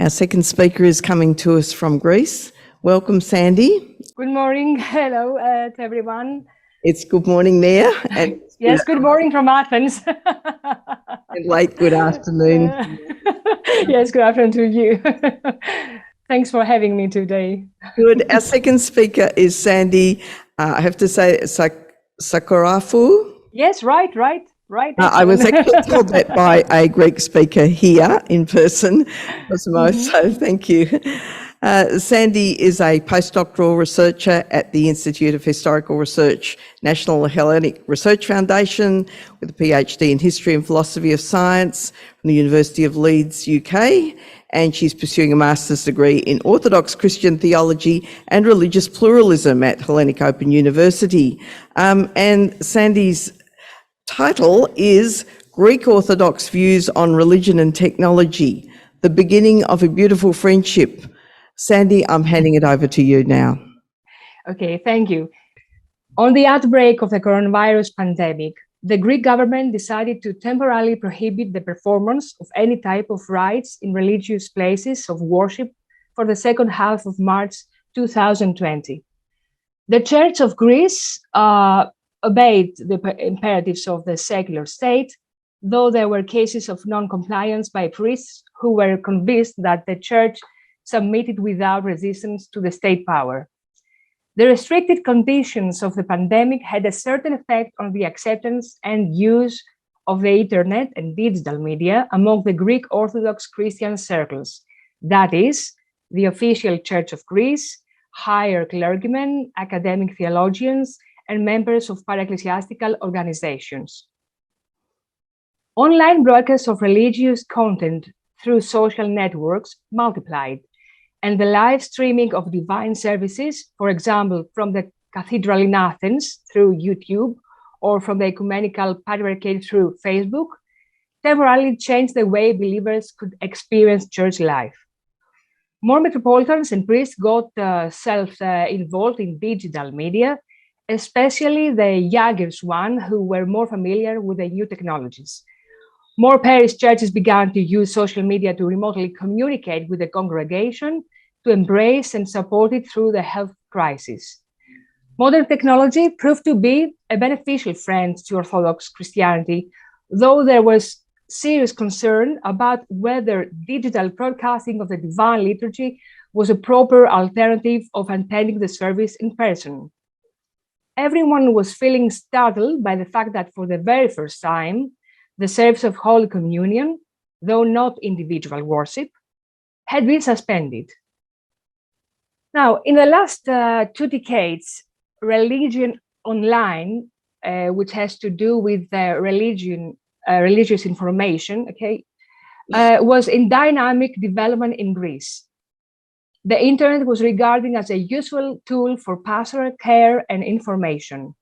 Our second speaker is coming to us from Greece. Welcome, Sandy. Good morning. Hello to everyone. It's good morning there. And yes, good morning from Athens. And late good afternoon. Yes, good afternoon to you. Thanks for having me today. Good. Our second speaker is Sandy, I have to say, Sakorrafou. Yes, right. I was actually told that by a Greek speaker here in person, so thank you. Sandy is a postdoctoral researcher at the Institute of Historical Research, National Hellenic Research Foundation, with a PhD in History and Philosophy of Science from the University of Leeds, UK, and she's pursuing a master's degree in Orthodox Christian Theology and Religious Pluralism at Hellenic Open University. And Sandy's title is Greek Orthodox Views on Religion and Technology, the Beginning of a Beautiful Friendship. Sandy, I'm handing it over to you now. Okay, thank you. On the outbreak of the coronavirus pandemic, the Greek government decided to temporarily prohibit the performance of any type of rites in religious places of worship for the second half of March 2020. The Church of Greece obeyed the imperatives of the secular state, though there were cases of non-compliance by priests who were convinced that the church submitted without resistance to the state power. The restricted conditions of the pandemic had a certain effect on the acceptance and use of the internet and digital media among the Greek Orthodox Christian circles, that is, the official Church of Greece, higher clergymen, academic theologians, and members of para-ecclesiastical organizations. Online broadcasts of religious content through social networks multiplied, and the live streaming of divine services, for example, from the cathedral in Athens through YouTube or from the ecumenical patriarchate through Facebook, temporarily changed the way believers could experience church life. More metropolitans and priests got involved in digital media, especially the younger ones who were more familiar with the new technologies. More parish churches began to use social media to remotely communicate with the congregation, to embrace and support it through the health crisis. Modern technology proved to be a beneficial friend to Orthodox Christianity, though there was serious concern about whether digital broadcasting of the divine liturgy was a proper alternative of attending the service in person. Everyone was feeling startled by the fact that for the very first time, the service of Holy Communion, though not individual worship, had been suspended. Now, in the last 2 decades, religion online, which has to do with religious information, was in dynamic development in Greece. The internet was regarded as a useful tool for pastoral care and information.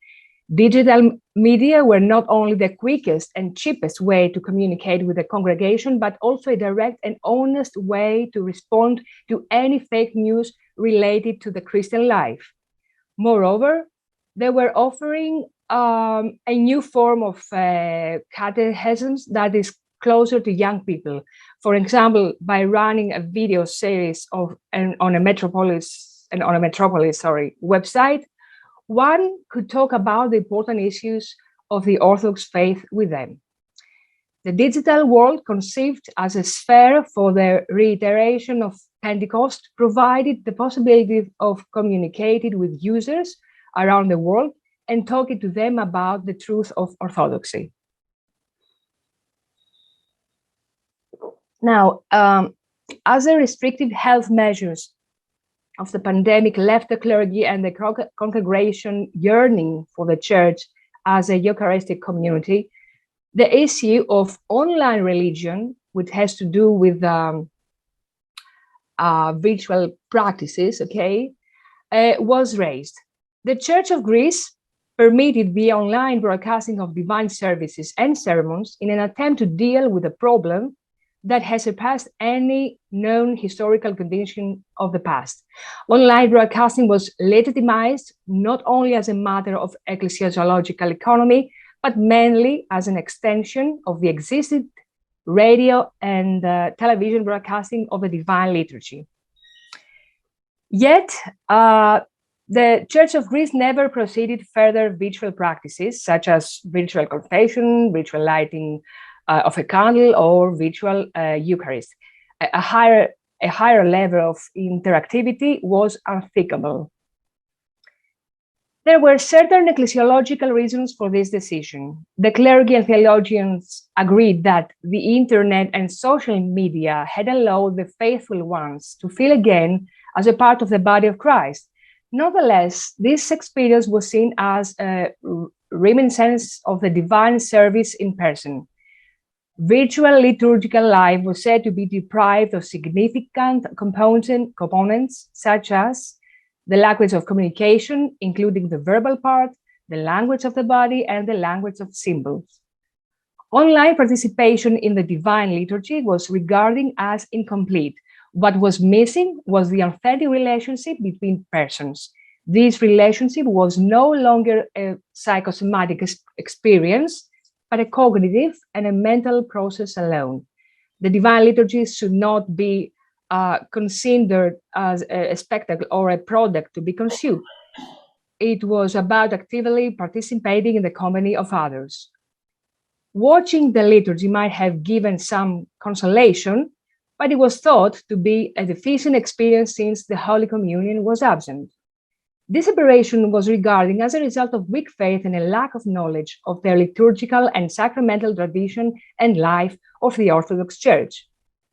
Digital media were not only the quickest and cheapest way to communicate with the congregation, but also a direct and honest way to respond to any fake news related to the Christian life. Moreover, they were offering a new form of catechisms that is closer to young people. For example, by running a video series on a Metropolis website, one could talk about the important issues of the Orthodox faith with them. The digital world, conceived as a sphere for the reiteration of Pentecost, provided the possibility of communicating with users around the world and talking to them about the truth of Orthodoxy. Now, as the restrictive health measures of the pandemic left the clergy and the congregation yearning for the church as a Eucharistic community, the issue of online religion, which has to do with virtual practices, was raised. The Church of Greece permitted the online broadcasting of divine services and sermons in an attempt to deal with a problem that has surpassed any known historical condition of the past. Online broadcasting was legitimized not only as a matter of ecclesiological economy, but mainly as an extension of the existing radio and television broadcasting of the Divine Liturgy. Yet, the Church of Greece never proceeded further ritual practices, such as ritual confession, ritual lighting of a candle, or ritual Eucharist. A higher level of interactivity was unthinkable. There were certain ecclesiological reasons for this decision. The clergy and theologians agreed that the internet and social media had allowed the faithful ones to feel again as a part of the body of Christ. Nonetheless, this experience was seen as a reminiscence of the divine service in person. Virtual liturgical life was said to be deprived of significant components such as the language of communication, including the verbal part, the language of the body, and the language of symbols. Online participation in the Divine Liturgy was regarded as incomplete. What was missing was the authentic relationship between persons. This relationship was no longer a psychosomatic experience, but a cognitive and a mental process alone. The Divine Liturgy should not be considered as a spectacle or a product to be consumed. It was about actively participating in the company of others. Watching the liturgy might have given some consolation, but it was thought to be a deficient experience since the Holy Communion was absent. This separation was regarded as a result of weak faith and a lack of knowledge of the liturgical and sacramental tradition and life of the Orthodox Church.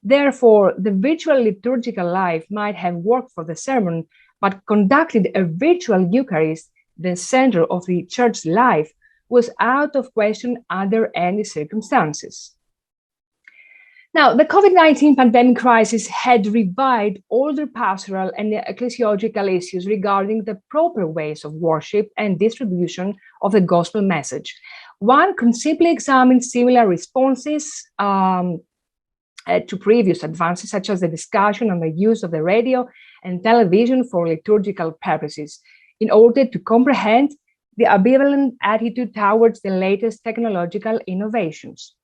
Therefore, the virtual liturgical life might have worked for the sermon, but conducting a virtual Eucharist, the center of the Church's life, was out of question under any circumstances. Now, the COVID-19 pandemic crisis had revived older pastoral and ecclesiological issues regarding the proper ways of worship and distribution of the gospel message. One can simply examine similar responses to previous advances, such as the discussion on the use of the radio and television for liturgical purposes, in order to comprehend the ambivalent attitude towards the latest technological innovations.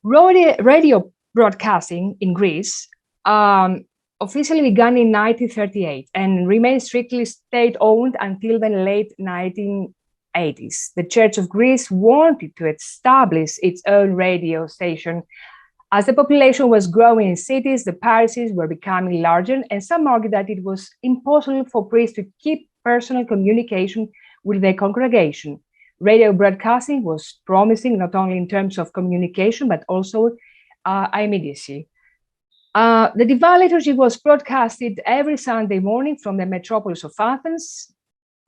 Radio broadcasting in Greece officially began in 1938 and remained strictly state-owned until the late 1980s. The Church of Greece wanted to establish its own radio station. As the population was growing in cities, the parishes were becoming larger, and some argued that it was impossible for priests to keep personal communication with their congregation. Radio broadcasting was promising not only in terms of communication, but also immediacy. The Divine Liturgy was broadcasted every Sunday morning from the metropolis of Athens.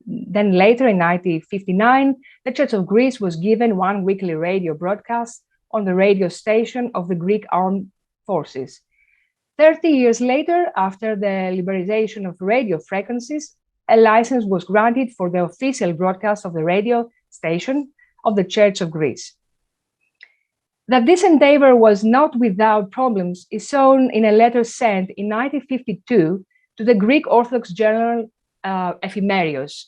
Then later in 1959, the Church of Greece was given one weekly radio broadcast on the radio station of the Greek armed forces. 30 years later, after the liberalization of radio frequencies, a license was granted for the official broadcast of the radio station of the Church of Greece. That this endeavor was not without problems is shown in a letter sent in 1952 to the Greek Orthodox journal Ephemeros,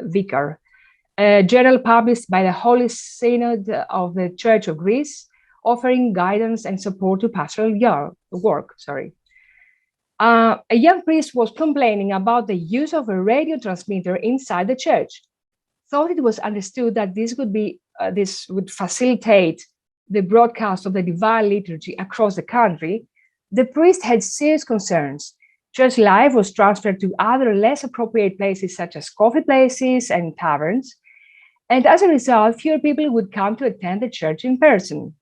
Vicar, a journal published by the Holy Synod of the Church of Greece, offering guidance and support to pastoral work. A young priest was complaining about the use of a radio transmitter inside the church. Thought it was understood that this would facilitate the broadcast of the Divine Liturgy across the country. The priest had serious concerns. Church life was transferred to other less appropriate places such as coffee places and taverns, and as a result, fewer people would come to attend the church in person.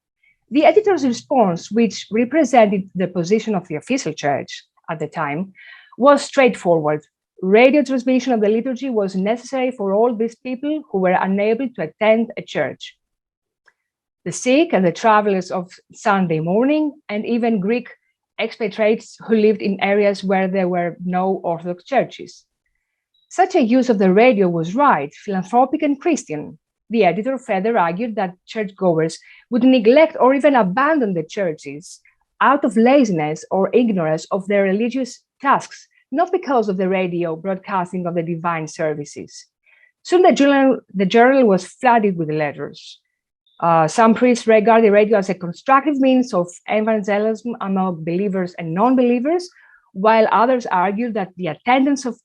The editor's response, which represented the position of the official church at the time, was straightforward. Radio transmission of the liturgy was necessary for all these people who were unable to attend a church. The sick and the travelers of Sunday morning, and even Greek expatriates who lived in areas where there were no Orthodox churches. Such a use of the radio was right, philanthropic, and Christian. The editor further argued that churchgoers would neglect or even abandon the churches out of laziness or ignorance of their religious tasks, not because of the radio broadcasting of the divine services. Soon the journal was flooded with letters. Some priests regard the radio as a constructive means of evangelism among believers and non-believers, while others argue that the attendance of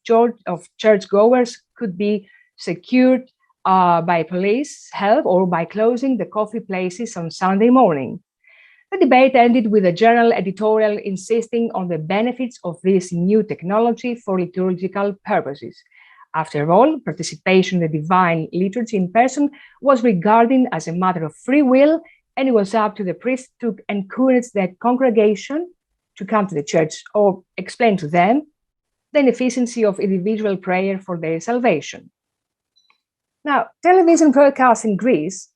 churchgoers could be secured by police help or by closing the coffee places on Sunday morning. The debate ended with a general editorial insisting on the benefits of this new technology for liturgical purposes. After all, participation in the divine liturgy in person was regarded as a matter of free will, and it was up to the priest to encourage the congregation to come to the church or explain to them the inefficiency of individual prayer for their salvation. Now, television broadcasts in Greece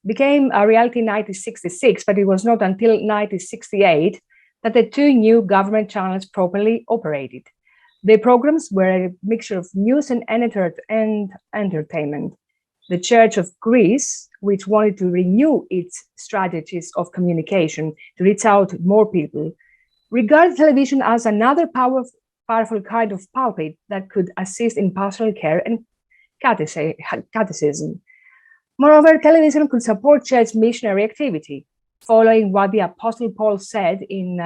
became a reality in 1966, but it was not until 1968 that the two new government channels properly operated. The programs were a mixture of news and entertainment. The Church of Greece, which wanted to renew its strategies of communication to reach out to more people, regarded television as another powerful kind of pulpit that could assist in pastoral care and catechism. Moreover, television could support church missionary activity, following what the Apostle Paul said in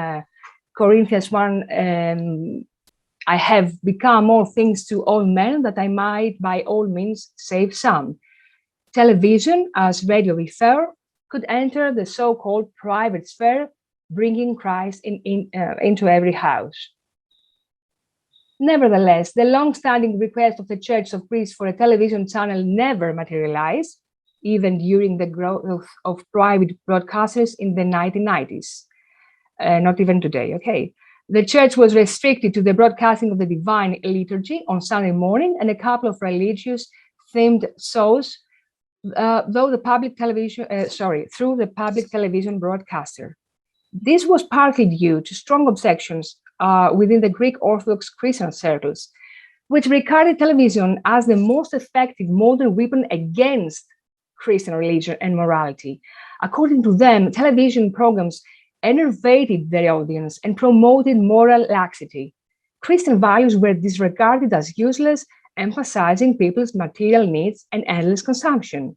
Corinthians 1, I have become all things to all men that I might by all means save some. Television, as radio refer, could enter the so-called private sphere, bringing Christ into every house. Nevertheless, the long-standing request of the Church of Greece for a television channel never materialized, even during the growth of private broadcasters in the 1990s. Not even today, okay? The church was restricted to the broadcasting of the divine liturgy on Sunday morning and a couple of religious-themed shows, through the public television broadcaster. This was partly due to strong objections within the Greek Orthodox Christian circles, which regarded television as the most effective modern weapon against Christian religion and morality. According to them, television programs enervated their audience and promoted moral laxity. Christian values were disregarded as useless, emphasizing people's material needs and endless consumption.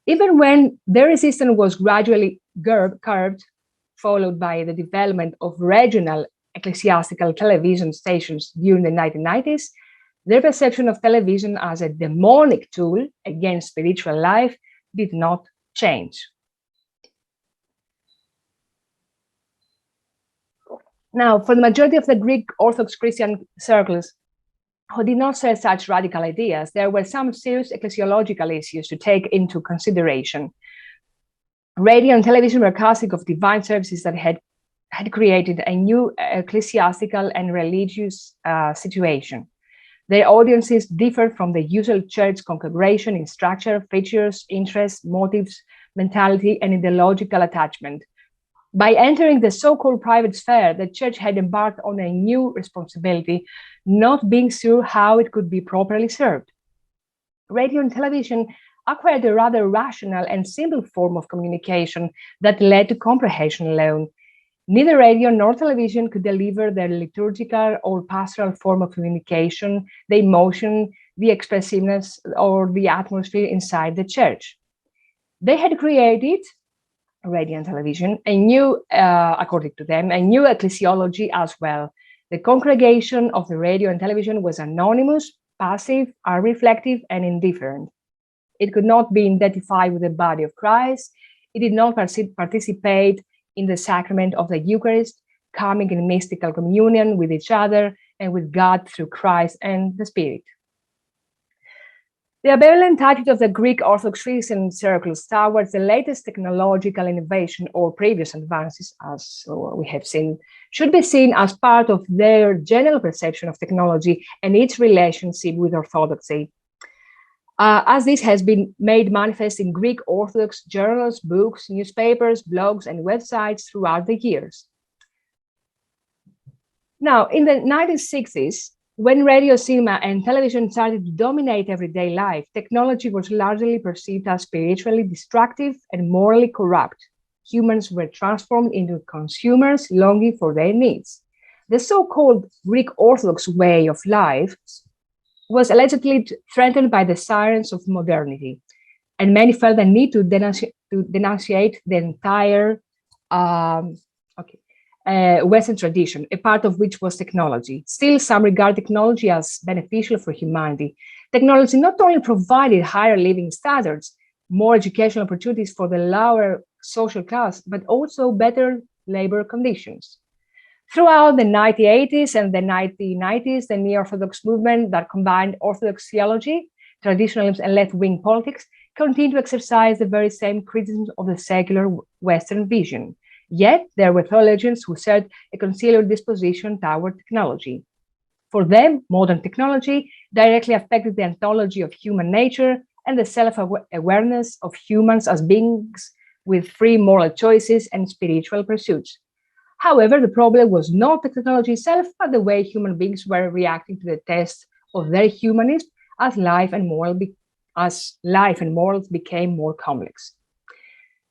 Even when their resistance was gradually curbed, followed by the development of regional ecclesiastical television stations during the 1990s, their perception of television as a demonic tool against spiritual life did not change. Now, for the majority of the Greek Orthodox Christian circles who did not share such radical ideas, there were some serious ecclesiological issues to take into consideration. Radio and television broadcasting of divine services that had created a new ecclesiastical and religious situation. Their audiences differed from the usual church configuration in structure, features, interests, motives, mentality, and ideological attachment. By entering the so-called private sphere, the church had embarked on a new responsibility, not being sure how it could be properly served. Radio and television acquired a rather rational and simple form of communication that led to comprehension alone. Neither radio nor television could deliver the liturgical or pastoral form of communication, the emotion, the expressiveness, or the atmosphere inside the church. They had created, radio and television, a new, according to them, a new ecclesiology as well. The congregation of the radio and television was anonymous, passive, unreflective, and indifferent. It could not be identified with the body of Christ. It did not participate in the sacrament of the Eucharist, coming in mystical communion with each other and with God through Christ and the Spirit. The ambivalent attitude of the Greek Orthodox Christian circles towards the latest technological innovation or previous advances, as we have seen, should be seen as part of their general perception of technology and its relationship with orthodoxy. As this has been made manifest in Greek Orthodox journals, books, newspapers, blogs, and websites throughout the years. Now, in the 1960s, when radio, cinema, and television started to dominate everyday life, technology was largely perceived as spiritually destructive and morally corrupt. Humans were transformed into consumers longing for their needs. The so-called Greek Orthodox way of life was allegedly threatened by the sirens of modernity, and many felt the need to to denunciate the entire Western tradition, a part of which was technology. Still, some regard technology as beneficial for humanity. Technology not only provided higher living standards, more educational opportunities for the lower social class, but also better labor conditions. Throughout the 1980s and the 1990s, the Neo-Orthodox movement that combined Orthodox theology, traditionalism, and left-wing politics continued to exercise the very same criticism of the secular Western vision. Yet, there were theologians who shared a conciliar disposition toward technology. For them, modern technology directly affected the ontology of human nature and the self-awareness of humans as beings with free moral choices and spiritual pursuits. However, the problem was not the technology itself, but the way human beings were reacting to the test of their humanism as life and morals became more complex.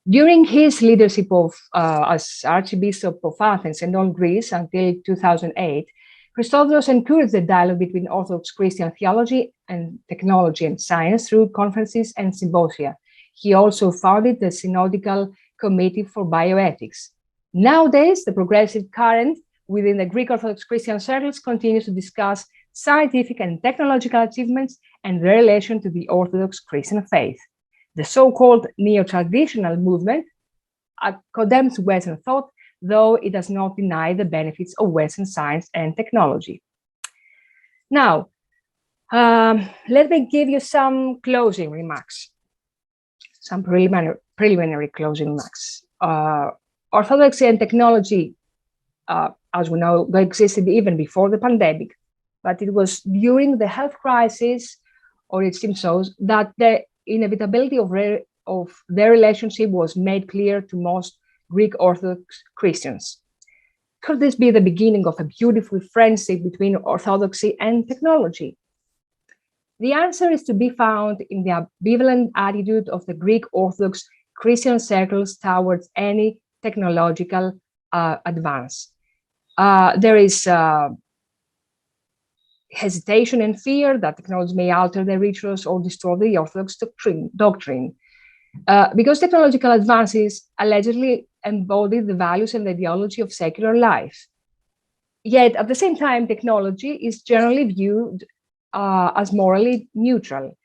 During his leadership as Archbishop of Athens and all Greece until 2008, Christodoulos encouraged the dialogue between Orthodox Christian theology and technology and science through conferences and symposia. He also founded the Synodical Committee for Bioethics. Nowadays, the progressive current within the Greek Orthodox Christian circles continues to discuss scientific and technological achievements and their relation to the Orthodox Christian faith. The so-called neo-traditional movement condemns Western thought, though it does not deny the benefits of Western science and technology. Now, let me give you some closing remarks, some preliminary closing remarks. Orthodoxy and technology, as we know, existed even before the pandemic, but it was during the health crisis, or it seems so, that the inevitability of their relationship was made clear to most Greek Orthodox Christians. Could this be the beginning of a beautiful friendship between Orthodoxy and technology? The answer is to be found in the ambivalent attitude of the Greek Orthodox Christian circles towards any technological advance. There is hesitation and fear that technology may alter the rituals or destroy the Orthodox doctrine. Because technological advances allegedly embody the values and the ideology of secular life. Yet, at the same time, technology is generally viewed as morally neutral.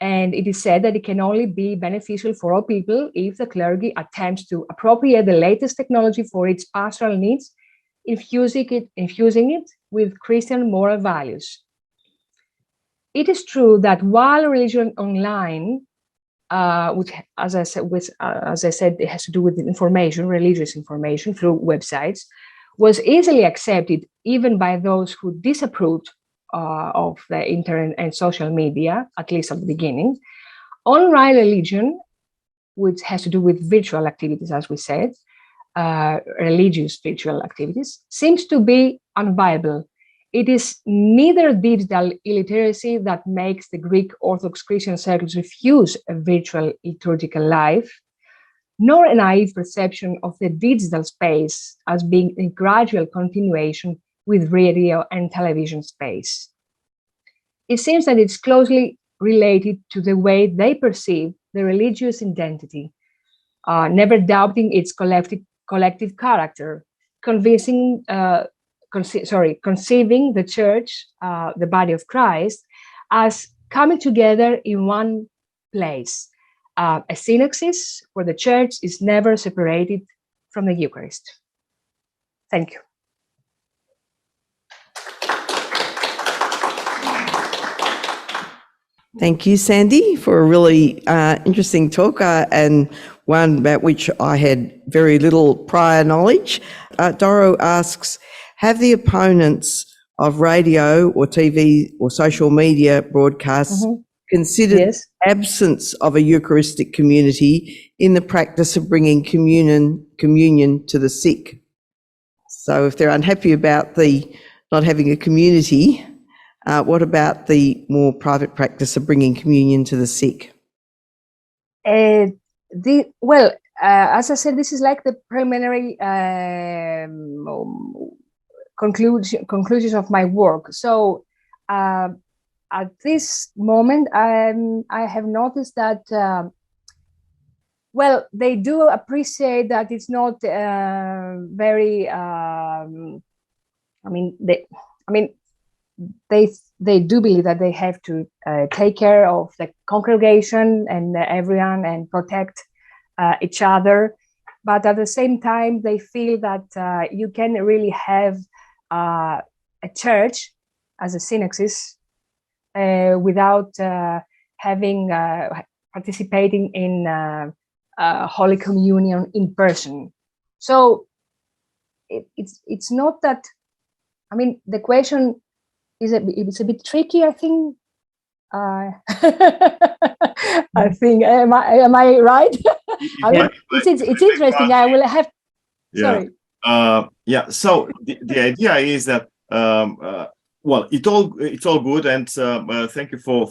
And it is said that it can only be beneficial for all people if the clergy attempts to appropriate the latest technology for its pastoral needs, infusing it with Christian moral values. It is true that while religion online, which, as I said, it has to do with information, religious information through websites, was easily accepted even by those who disapproved of the internet and social media, at least at the beginning. Online religion, which has to do with virtual activities, as we said, religious virtual activities, seems to be unviable. It is neither digital illiteracy that makes the Greek Orthodox Christian circles refuse a virtual liturgical life, nor a naive perception of the digital space as being a gradual continuation with radio and television space. It seems that it's closely related to the way they perceive the religious identity, never doubting its collective character, conceiving the church, the body of Christ, as coming together in one place, a synaxis where the church is never separated from the Eucharist. Thank you. Thank you, Sandy, for a really interesting talk and one about which I had very little prior knowledge. Doro asks, have the opponents of radio or TV or social media broadcasts considered the absence of a Eucharistic community in the practice of bringing communion to the sick? So if they're unhappy about the not having a community, what about the more private practice of bringing communion to the sick? As I said, this is like the preliminary conclusions of my work. So at this moment, I have noticed that well, they do appreciate that it's not very. They do believe that they have to take care of the congregation and everyone and protect each other. But at the same time, they feel that you can really have a church as a synaxis without participating in Holy Communion in person. So it's not that. I mean, the question it's a bit tricky, I think. I think am I right? I mean, it's interesting. I will have. Sorry. Yeah. So the idea is that well, it's all good, and thank you for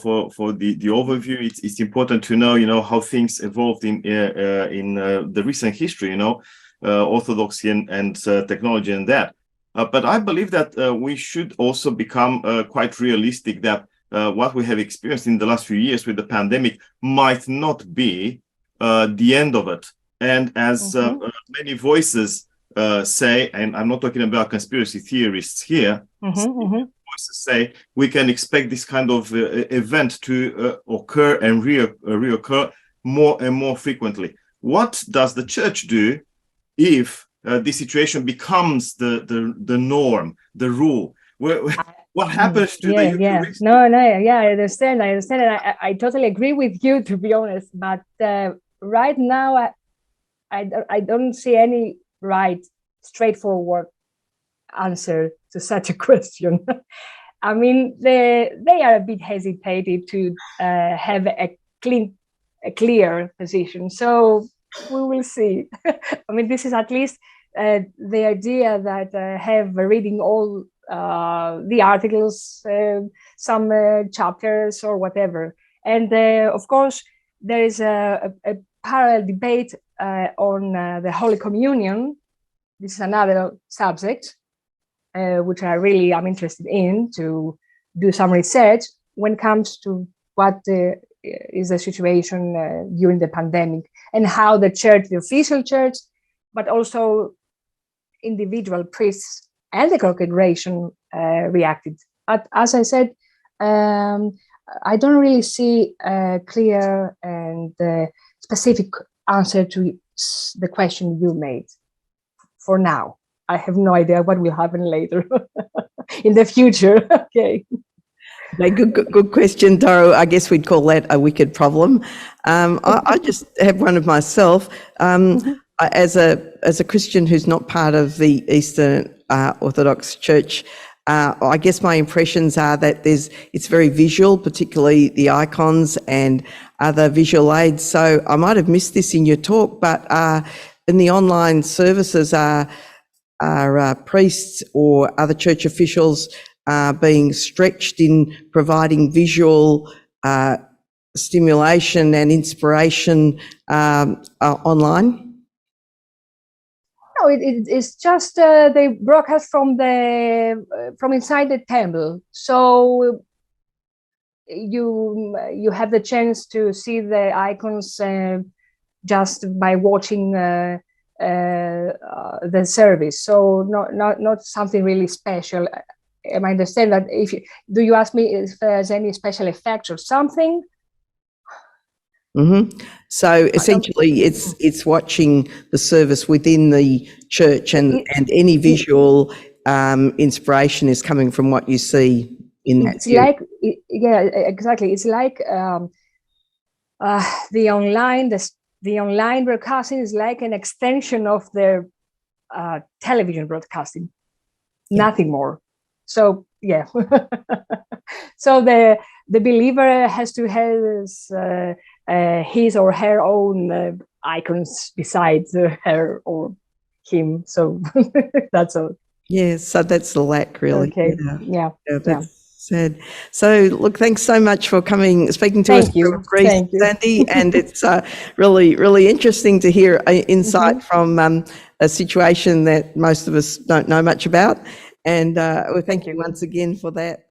the overview. It's important to know how things evolved in the recent history. Orthodoxy and technology and that. But I believe that we should also become quite realistic that what we have experienced in the last few years with the pandemic might not be the end of it. And as many voices say, and I'm not talking about conspiracy theorists here, voices say we can expect this kind of event to occur and reoccur more and more frequently. What does the church do if this situation becomes the norm, the rule? What happens to the Eucharist? I understand, and I totally agree with you, to be honest. But right now, I don't see any straightforward answer to such a question. I mean, they are a bit hesitative to have a clear position. So we will see. I mean, this is at least the idea that have reading all the articles, some chapters or whatever. And of course, there is a parallel debate on the Holy Communion. This is another subject which I really am interested in to do some research when it comes to what is the situation during the pandemic and how the church, the official church, but also individual priests and the congregation reacted. But as I said, I don't really see a clear and specific answer to the question you made for now. I have no idea what will happen later in the future. Okay. Good question, Doro. I guess we'd call that a wicked problem. I just have one of myself. As a Christian who's not part of the Eastern Orthodox Church, I guess my impressions are that it's very visual, particularly the icons and other visual aids. So I might have missed this in your talk, but in the online services are priests or other church officials being stretched in providing visual stimulation and inspiration online? No, it's just they broadcast from inside the temple. So you have the chance to see the icons just by watching the service. So not something really special. I understand that. Do you ask me if there's any special effects or something? So essentially, it's watching the service within the church, and any visual inspiration is coming from what you see in that. It's like exactly. It's like the online broadcasting is like an extension of the television broadcasting, nothing more. So so the believer has to have his or her own icons besides her or him. So that's all. Yeah, so that's the lack, really. Okay. That's sad. So look, thanks so much for speaking to us. Thank you, Sandy. And it's really, really interesting to hear insight from a situation that most of us don't know much about. And we thank you once again for that.